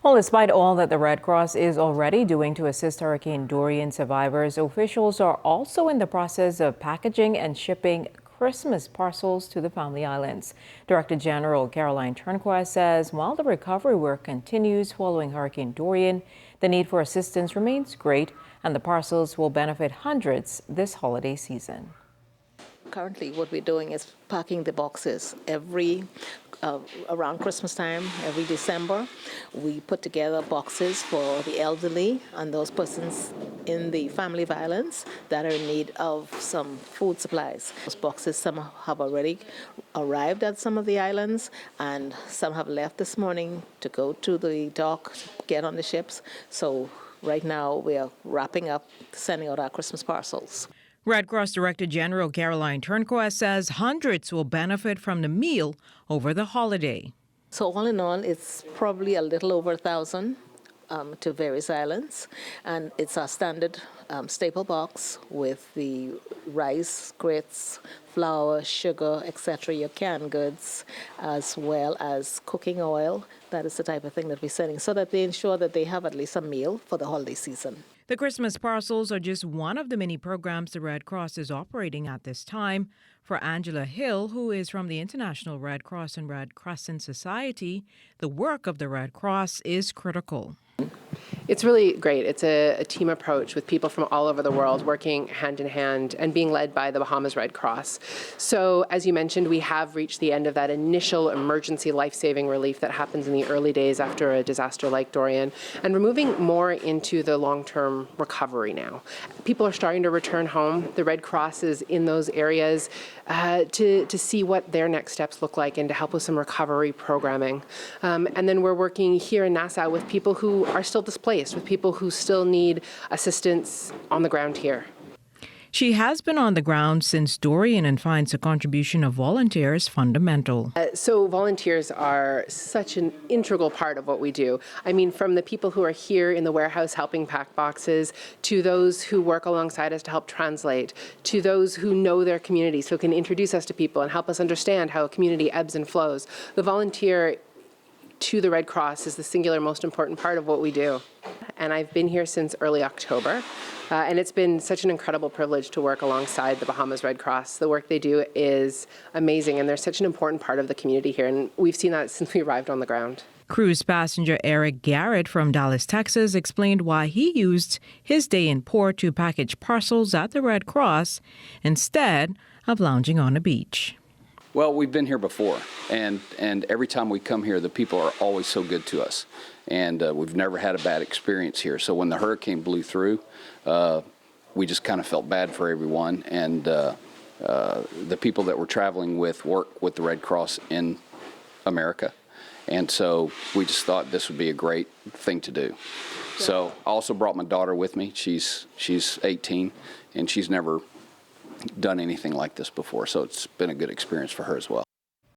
Well, despite all that the Red Cross is already doing to assist Hurricane Dorian survivors, officials are also in the process of packaging and shipping Christmas parcels to the Family Islands. Director General Caroline Turnquest says while the recovery work continues following Hurricane Dorian, the need for assistance remains great, and the parcels will benefit hundreds this holiday season. Currently, what we're doing is packing the boxes around Christmas time, every December. We put together boxes for the elderly and those persons in the family violence that are in need of some food supplies. Those boxes, some have already arrived at some of the islands, and some have left this morning to go to the dock, get on the ships. So right now we are wrapping up sending out our Christmas parcels. Red Cross Director General Caroline Turnquest says hundreds will benefit from the meal over the holiday. So all in all, it's probably a little over 1,000 to various islands, and it's our standard staple box with the rice, grits, flour, sugar, etc., your canned goods, as well as cooking oil. That is the type of thing that we're sending, so that they ensure that they have at least a meal for the holiday season. The Christmas parcels are just one of the many programs the Red Cross is operating at this time. For Angela Hill, who is from the International Red Cross and Red Crescent Society, the work of the Red Cross is critical. It's really great. It's a team approach with people from all over the world working hand in hand and being led by the Bahamas Red Cross. So, as you mentioned, we have reached the end of that initial emergency life-saving relief that happens in the early days after a disaster like Dorian, and we're moving more into the long-term recovery now. People are starting to return home. The Red Cross is in those areas to see what their next steps look like and to help with some recovery programming. And then we're working here in Nassau with people who are still displaced, with people who still need assistance on the ground here. She has been on the ground since Dorian and finds the contribution of volunteers fundamental. So volunteers are such an integral part of what we do. I mean, from the people who are here in the warehouse helping pack boxes, to those who work alongside us to help translate, to those who know their community so can introduce us to people and help us understand how a community ebbs and flows. The volunteer to the Red Cross is the singular most important part of what we do. And I've been here since early October. And it's been such an incredible privilege to work alongside the Bahamas Red Cross. The work they do is amazing, and they're such an important part of the community here, and we've seen that since we arrived on the ground. Cruise passenger Eric Garrett from Dallas, Texas, explained why he used his day in port to package parcels at the Red Cross instead of lounging on a beach. Well, we've been here before, and every time we come here, the people are always so good to us, and we've never had a bad experience here. So when the hurricane blew through, we just kind of felt bad for everyone, and the people that we're traveling with work with the Red Cross in America, and so we just thought this would be a great thing to do. So I also brought my daughter with me. She's 18, and she's never done anything like this before, so it's been a good experience for her as well.